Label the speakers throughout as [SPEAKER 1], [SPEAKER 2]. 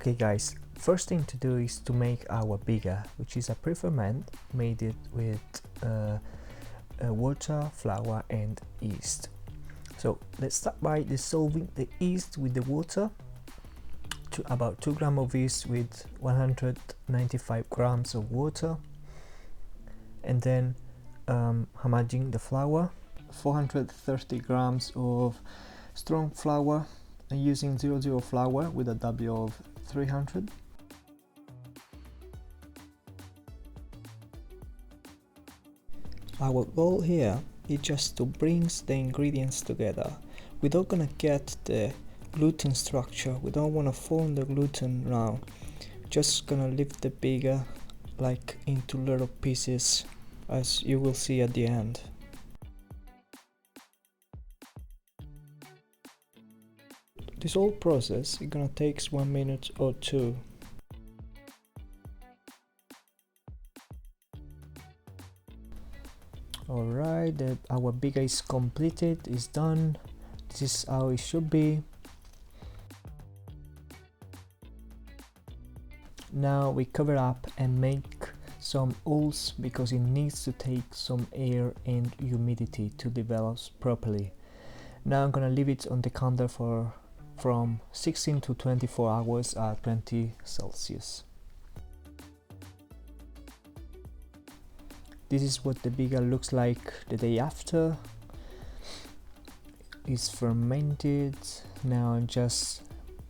[SPEAKER 1] Okay guys, first thing to do is to make our Biga, which is a pre-ferment made it with water, flour and yeast. So let's start by dissolving the yeast with the water to about 2 grams of yeast with 195 grams of water, and then homoging the flour, 430 grams of strong flour, and using 00 flour with a W of 300. Our goal here is just to bring the ingredients together. We don't gonna get the gluten structure, we don't want to form the gluten now, just gonna leave the Biga like into little pieces, as you will see at the end. This whole process is gonna take 1 minute or 2. Alright, our Biga is completed, is done. This is how it should be. Now we cover up and make some holes because it needs to take some air and humidity to develop properly. Now I'm gonna leave it on the counter for from 16 to 24 hours at 20 Celsius. This is what the Biga looks like the day after. It's fermented. Now I'm just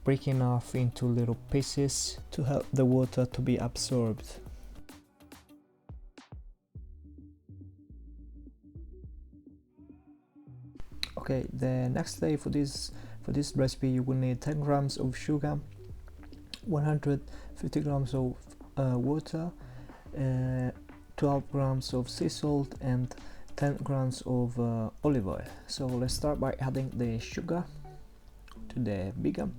[SPEAKER 1] breaking off into little pieces to help the water to be absorbed. Okay, the next day for this recipe you will need 10 grams of sugar, 150 grams of water, 12 grams of sea salt and 10 grams of olive oil. So let's start by adding the sugar to the Biga,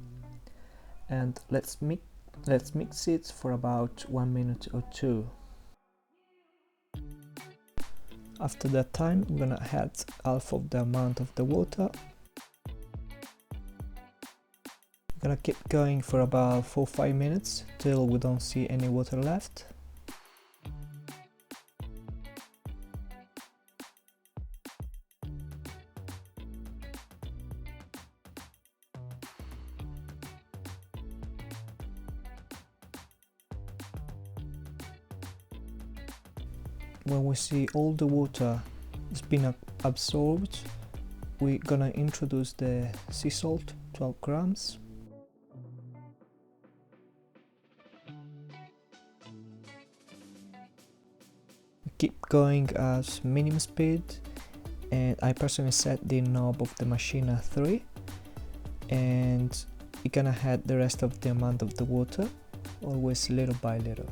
[SPEAKER 1] and let's mix it for about 1 minute or 2. After that time, we're gonna add half of the amount of the water. We're gonna keep going for about 4-5 minutes till we don't see any water left. When we see all the water has been absorbed, we're gonna introduce the sea salt, 12 grams. Keep going at minimum speed, and I personally set the knob of the machine at 3, and you're gonna add the rest of the amount of the water, always little by little.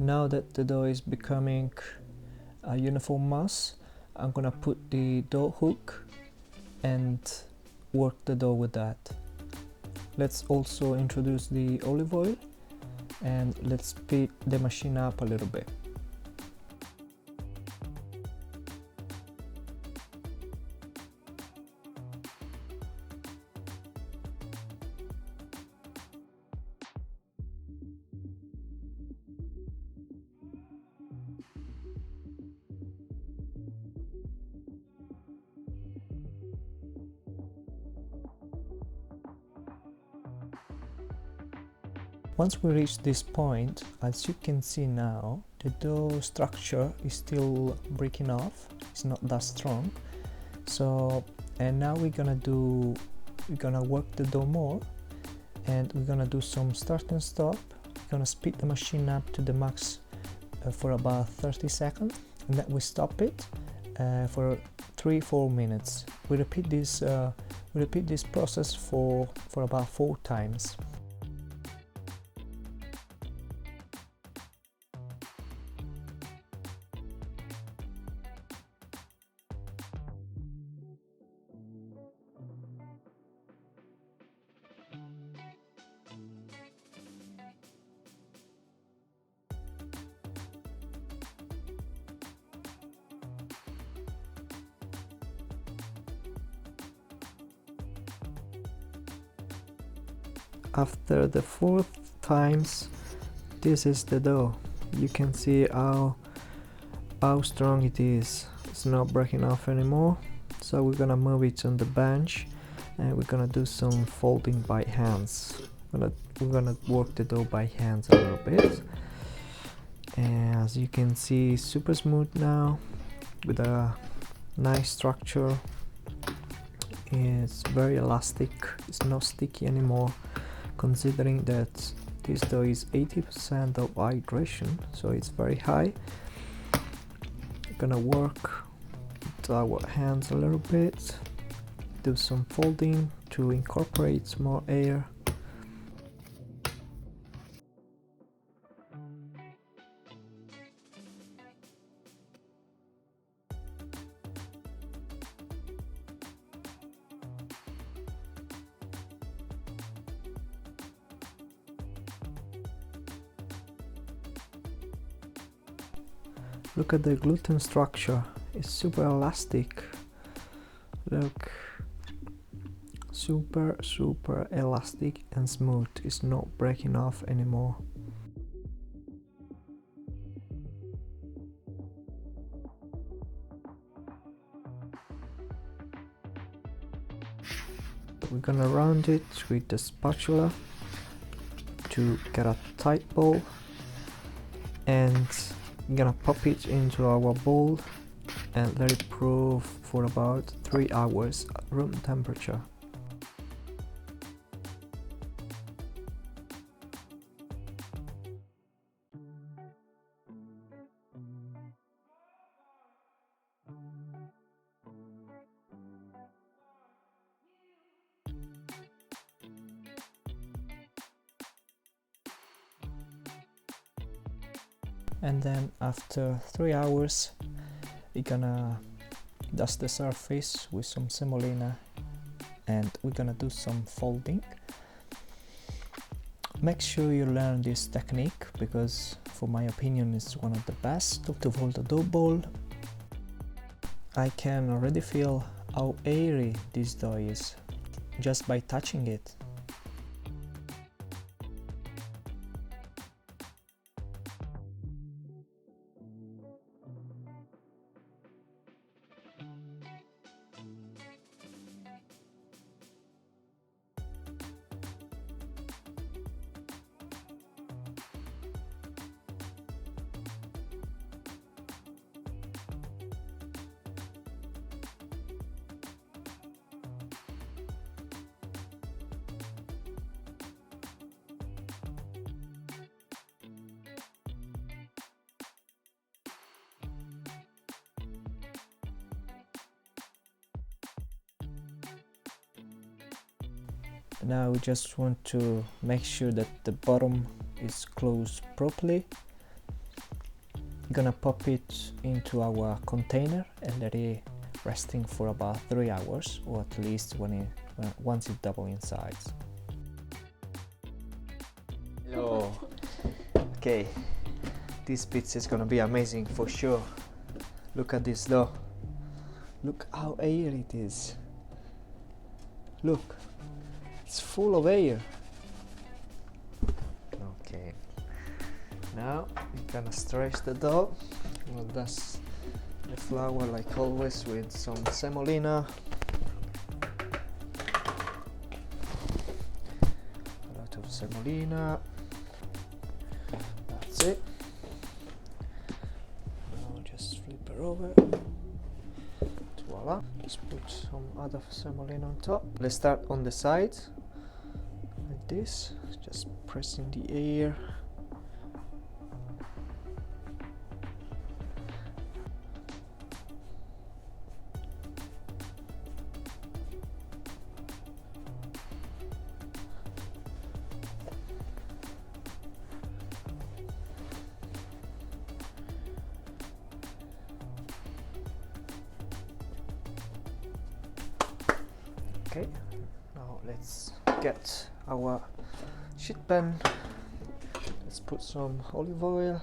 [SPEAKER 1] Now that the dough is becoming a uniform mass, I'm gonna put the dough hook and work the dough with that. Let's also introduce the olive oil and let's speed the machine up a little bit. Once we reach this point, as you can see now, the dough structure is still breaking off, it's not that strong. So, and now we're gonna work the dough more, and we're gonna do some start and stop. We're gonna speed the machine up to the max for about 30 seconds, and then we stop it for 3-4 minutes. We repeat this process for about 4 times. After the 4th times, this is the dough. You can see how strong it is. It's not breaking off anymore. So we're gonna move it on the bench, and we're gonna do some folding by hands. We're gonna work the dough by hands a little bit. And as you can see, super smooth now, with a nice structure. It's very elastic. It's not sticky anymore, considering that this dough is 80% of hydration, so it's very high. We're gonna work with our hands a little bit, do some folding to incorporate more air. Look at the gluten structure, it's super elastic. Look, super elastic and smooth. It's not breaking off anymore. We're gonna round it with the spatula to get a tight ball, and I'm gonna pop it into our bowl and let it proof for about 3 hours at room temperature. And then after 3 hours, we're gonna dust the surface with some semolina, and we're gonna do some folding. Make sure you learn this technique, because for my opinion it's one of the best to fold a dough ball. I can already feel how airy this dough is just by touching it. Now we just want to make sure that the bottom is closed properly. We're gonna pop it into our container and let it resting for about 3 hours, or at least once it double in size. Hello. Okay, this pizza is gonna be amazing for sure. Look at this dough. Look how airy it is. Look. It's full of air. Okay, now we're gonna stretch the dough. We'll dust the flour like always with some semolina. A lot of semolina. That's it. Now just flip it over. Voila. Just put some other semolina on top. Let's start on the sides. Like this, just pressing the air Okay, now let's get our sheet pan. Let's put some olive oil.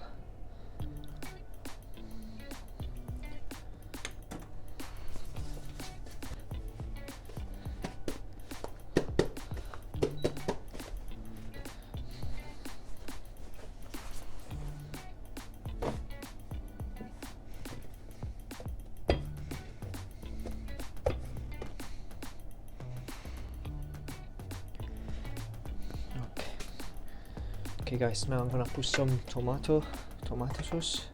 [SPEAKER 1] Okay guys, now I'm gonna put some tomato sauce.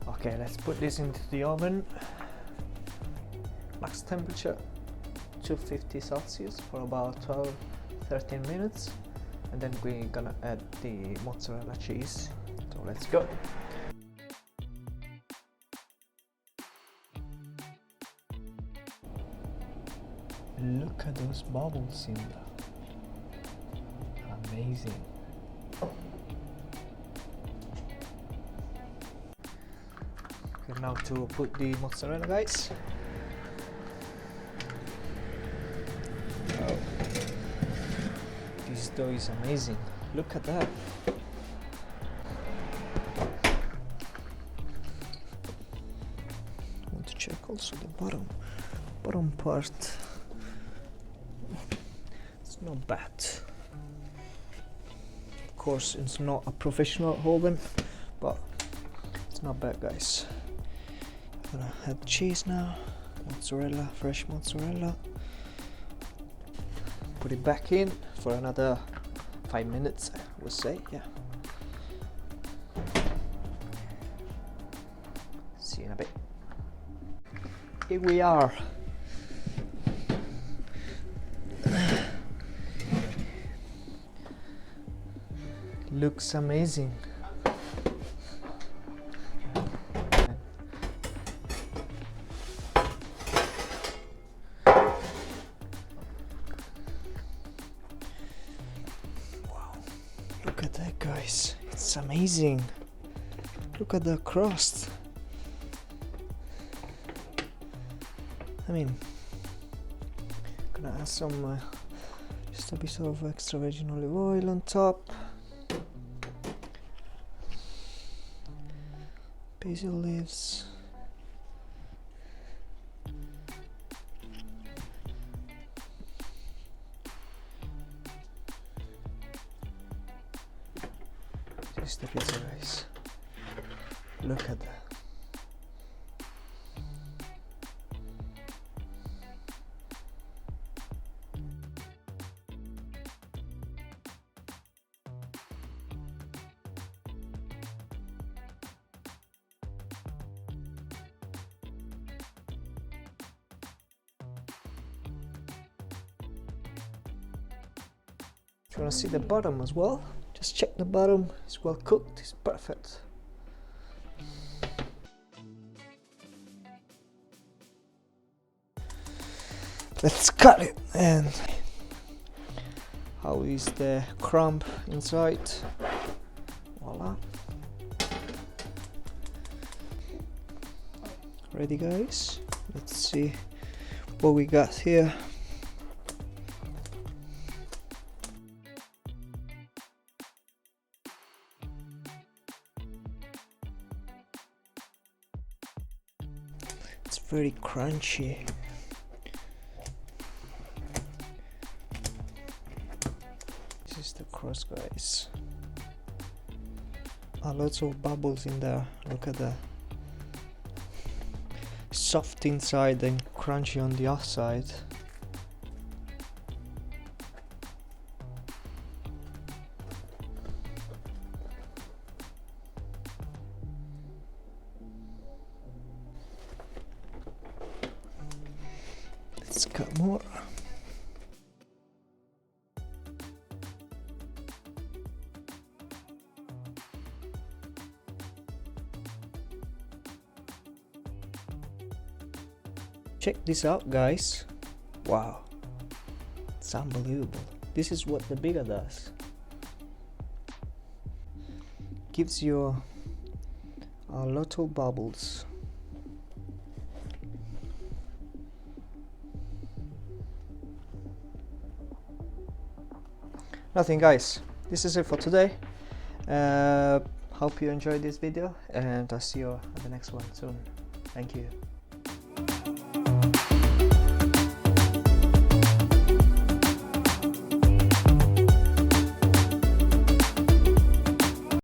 [SPEAKER 1] Okay, let's put this into the oven. Max temperature 250 Celsius for about 12-13 minutes, and then we're gonna add the mozzarella cheese. So let's go. Look at those bubbles in there. Amazing. Okay, now to put the mozzarella, guys. Wow. This dough is amazing. Look at that. I want to check also the bottom part. It's not bad. Of course, it's not a professional oven, but it's not bad, guys. I'm gonna add cheese now. Mozzarella, fresh mozzarella. Put it back in for another 5 minutes, I would say. Yeah. See you in a bit. Here we are. Looks amazing. Look at that, guys. It's amazing. Look at the crust. I mean, gonna add some just a bit of extra virgin olive oil on top. Basil leaves. This is the pizza, guys. Look at that. If you want to see the bottom as well, just check the bottom. It's well cooked. It's perfect. Let's cut it. And how is the crumb inside? Voila. Ready, guys? Let's see what we got here. It's very crunchy. This is the crust, guys. Lots of bubbles in there. Look at that. Soft inside and crunchy on the outside. Let's cut more. Check this out, guys. Wow, it's unbelievable. This is what the Biga does. Gives you a lot of bubbles. Nothing, guys, this is it for today. Hope you enjoyed this video, and I'll see you at the next one soon. Thank you.